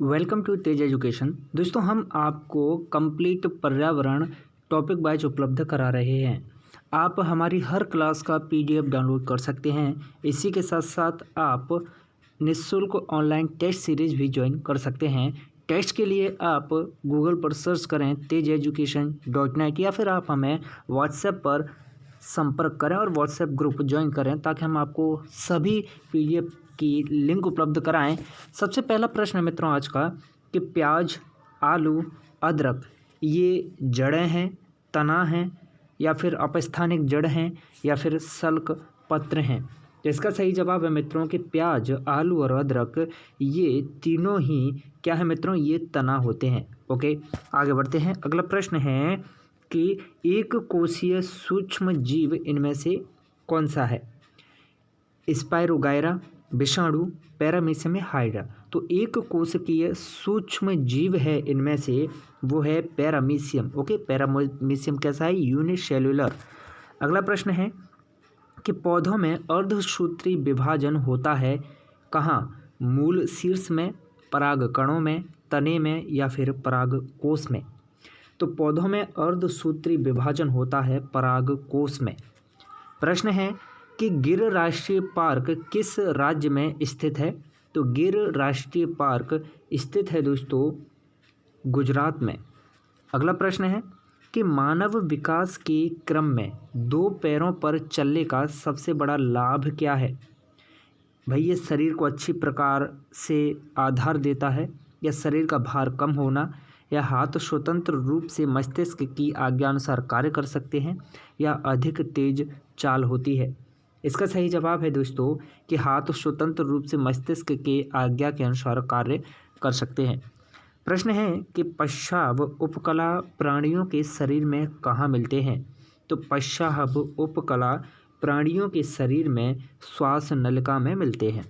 Welcome to Tej education. दोस्तों, हम आपको कंप्लीट पर्यावरण टॉपिक वाइज उपलब्ध करा रहे हैं। आप हमारी हर क्लास का पीडीएफ डाउनलोड कर सकते हैं। इसी के साथ साथ आप निःशुल्क ऑनलाइन टेस्ट सीरीज भी ज्वाइन कर सकते हैं। टेस्ट के लिए आप गूगल पर सर्च करें tejeducation.net या फिर आप हमें व्हाट्सएप पर संपर्क करें और व्हाट्सएप ग्रुप ज्वाइन करें ताकि हम आपको सभी पीडीएफ की लिंक उपलब्ध कराएं। सबसे पहला प्रश्न है मित्रों आज का कि प्याज, आलू, अदरक ये जड़ें हैं, तना हैं या फिर अपस्थानिक जड़ हैं या फिर सल्क पत्र हैं। तो इसका सही जवाब है मित्रों कि प्याज, आलू और अदरक ये तीनों ही क्या है मित्रों, ये तना होते हैं। ओके, आगे बढ़ते हैं। अगला प्रश्न है कि एक कोशीय सूक्ष्म जीव इनमें से कौन सा है? स्पाइरोगायरा, विषाणु, पैरामीशियम या हाइड्रा। तो एक कोशिकीय सूक्ष्म जीव है इनमें से, वो है पैरामीशियम। ओके, पैरामीशियम कैसा है? यूनिसेल्युलर। अगला प्रश्न है कि पौधों में अर्धसूत्री विभाजन होता है कहाँ? मूल शीर्ष में, परागकणों में, तने में या फिर परागकोश में। तो पौधों में अर्धसूत्री विभाजन होता है परागकोश में। प्रश्न है कि गिर राष्ट्रीय पार्क किस राज्य में स्थित है? तो गिर राष्ट्रीय पार्क स्थित है दोस्तों गुजरात में। अगला प्रश्न है कि मानव विकास के क्रम में दो पैरों पर चलने का सबसे बड़ा लाभ क्या है? भाई, ये शरीर को अच्छी प्रकार से आधार देता है, या शरीर का भार कम होना, या हाथ स्वतंत्र रूप से मस्तिष्क की आज्ञानुसार कार्य कर सकते हैं, या अधिक तेज चाल होती है। इसका सही जवाब है दोस्तों कि हाथ स्वतंत्र रूप से मस्तिष्क के आज्ञा के अनुसार कार्य कर सकते हैं। प्रश्न है कि पश्चाव उपकला प्राणियों के शरीर में कहाँ मिलते हैं? तो पश्चाव उपकला प्राणियों के शरीर में श्वास नलिका में मिलते हैं।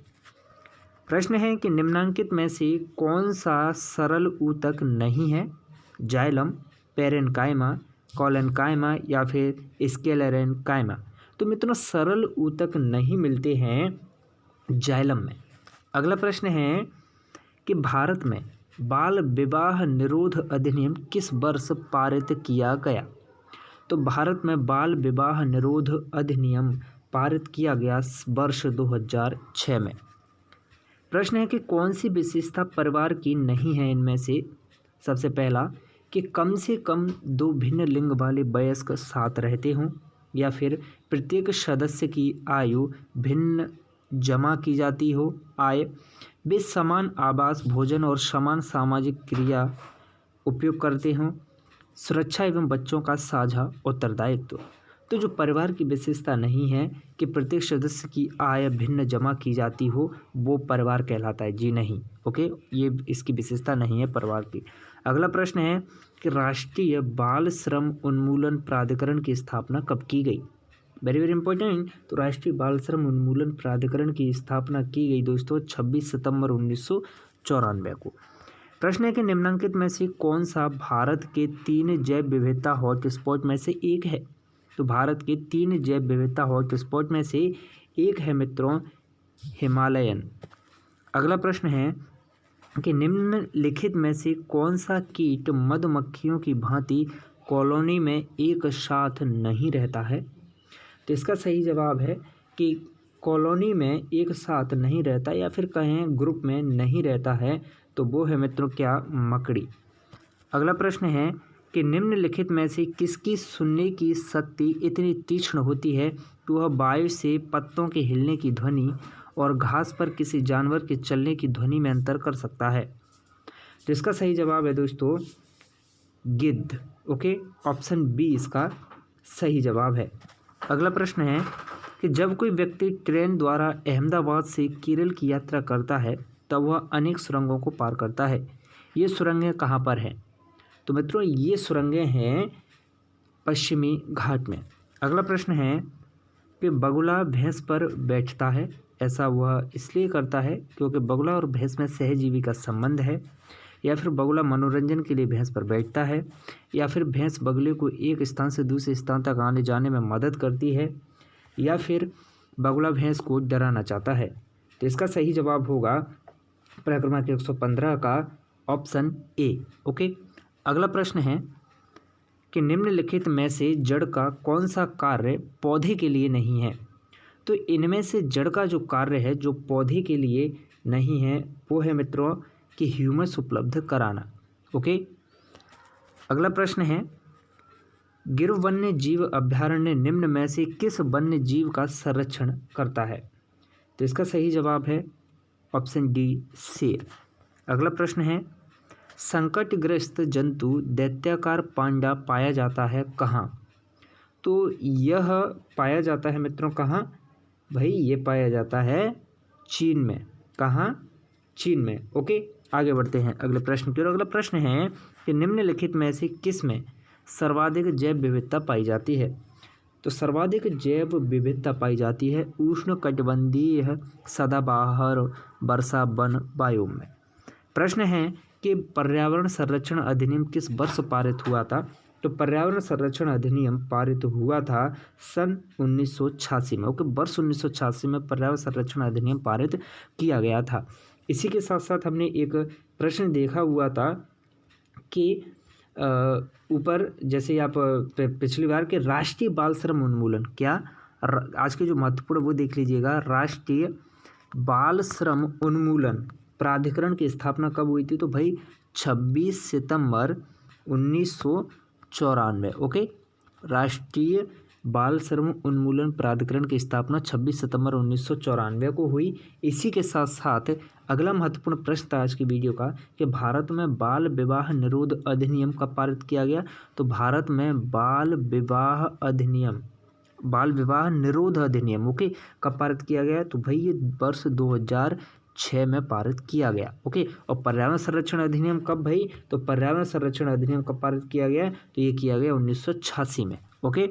प्रश्न है कि निम्नलिखित में से कौन सा सरल ऊतक नहीं है? जाइलम, पेरेन्काइमा, कोलेनकाइमा या फिर स्क्लेरेन्काइमा। तो मित्रों, सरल ऊतक नहीं मिलते हैं जाइलम में। अगला प्रश्न है कि भारत में बाल विवाह निरोध अधिनियम किस वर्ष पारित किया गया? तो भारत में बाल विवाह निरोध अधिनियम पारित किया गया वर्ष 2006 में। प्रश्न है कि कौन सी विशेषता परिवार की नहीं है इनमें से? सबसे पहला कि कम से कम दो भिन्न लिंग वाले वयस्क साथ रहते हों, या फिर प्रत्येक सदस्य की आयु भिन्न जमा की जाती हो, वे समान आवास, भोजन और समान सामाजिक क्रिया उपयोग करते हों, सुरक्षा एवं बच्चों का साझा उत्तरदायित्व। तो जो परिवार की विशेषता नहीं है कि प्रत्येक सदस्य की आय भिन्न जमा की जाती हो, वो परिवार कहलाता है जी नहीं। ओके, ये इसकी विशेषता नहीं है परिवार की। अगला प्रश्न है कि राष्ट्रीय बाल श्रम उन्मूलन प्राधिकरण की स्थापना कब की गई? Very very important. तो राष्ट्रीय बाल श्रम उन्मूलन प्राधिकरण की स्थापना की गई दोस्तों 26 सितंबर 1994 को। प्रश्न है कि निम्नलिखित में से कौन सा भारत के 3 जैव विविधता हॉटस्पॉट में से एक है? तो भारत के 3 जैव विविधता हॉटस्पॉट में से एक है मित्रों हिमालयन। अगला प्रश्न है कि निम्नलिखित में से कौन सा कीट मधुमक्खियों की भांति कॉलोनी में एक साथ नहीं रहता है? तो इसका सही जवाब है कि कॉलोनी में एक साथ नहीं रहता, या फिर कहें ग्रुप में नहीं रहता है, तो वो है मित्रों क्या? मकड़ी। अगला प्रश्न है कि निम्नलिखित में से किसकी सुनने की शक्ति इतनी तीक्ष्ण होती है कि वह वायु से पत्तों के हिलने की ध्वनि और घास पर किसी जानवर के चलने की ध्वनि में अंतर कर सकता है? तो इसका सही जवाब है दोस्तों गिद्ध। ओके, ऑप्शन बी इसका सही जवाब है। अगला प्रश्न है कि जब कोई व्यक्ति ट्रेन द्वारा अहमदाबाद से केरल की यात्रा करता है तब वह अनेक सुरंगों को पार करता है। ये सुरंगें कहाँ पर हैं? तो मित्रों, ये सुरंगें हैं पश्चिमी घाट में। अगला प्रश्न है कि बगुला भैंस पर बैठता है, ऐसा वह इसलिए करता है क्योंकि बगुला और भैंस में सहजीवी का संबंध है, या फिर बगुला मनोरंजन के लिए भैंस पर बैठता है, या फिर भैंस बगुले को एक स्थान से दूसरे स्थान तक आने जाने में मदद करती है, या फिर बगुला भैंस को डराना चाहता है। तो इसका सही जवाब होगा प्रश्न क्रमांक 115 का ऑप्शन ए। ओके, अगला प्रश्न है कि निम्नलिखित में से जड़ का कौन सा कार्य पौधे के लिए नहीं है। तो इनमें से जड़ का जो कार्य है जो पौधे के लिए नहीं है वो है मित्रों कि ह्यूमस उपलब्ध कराना। ओके, अगला प्रश्न है गिर वन्य जीव अभयारण्य निम्न में से किस वन्य जीव का संरक्षण करता है। तो इसका सही जवाब है ऑप्शन डी शेर। अगला प्रश्न है संकटग्रस्त जंतु दैत्याकार पांडा पाया जाता है कहाँ। तो यह पाया जाता है मित्रों कहाँ भाई, ये पाया जाता है चीन में। कहाँ, चीन में। ओके, आगे बढ़ते हैं अगले प्रश्न की ओर। अगला प्रश्न है कि निम्नलिखित में से किस में सर्वाधिक जैव विविधता पाई जाती है। तो सर्वाधिक जैव विविधता पाई जाती है उष्णकटिबंधीय सदाबहार वर्षा वन बायोम में। प्रश्न है कि पर्यावरण संरक्षण अधिनियम किस वर्ष पारित हुआ था। तो पर्यावरण संरक्षण अधिनियम पारित हुआ था सन 1986 में। ओके, वर्ष 1986 में पर्यावरण संरक्षण अधिनियम पारित किया गया था। इसी के साथ साथ हमने एक प्रश्न देखा हुआ था कि ऊपर जैसे आप पिछली बार के राष्ट्रीय बाल श्रम उन्मूलन, क्या आज के जो महत्वपूर्ण वो देख लीजिएगा। राष्ट्रीय बाल श्रम उन्मूलन प्राधिकरण की स्थापना कब हुई थी। तो भाई 26 सितंबर 1994। ओके, राष्ट्रीय बाल श्रम उन्मूलन प्राधिकरण की स्थापना 26 सितंबर 1994 को हुई। इसी के साथ साथ अगला महत्वपूर्ण प्रश्न था आज की वीडियो का कि भारत में बाल विवाह निरोध अधिनियम कब पारित किया गया। तो भारत में बाल विवाह निरोध अधिनियम ओके कब पारित किया गया। तो भाई ये वर्ष 2006 में पारित किया गया। ओके, और पर्यावरण संरक्षण अधिनियम कब भाई। तो पर्यावरण संरक्षण अधिनियम कब पारित किया गया। तो ये किया गया 1986 में। ओके,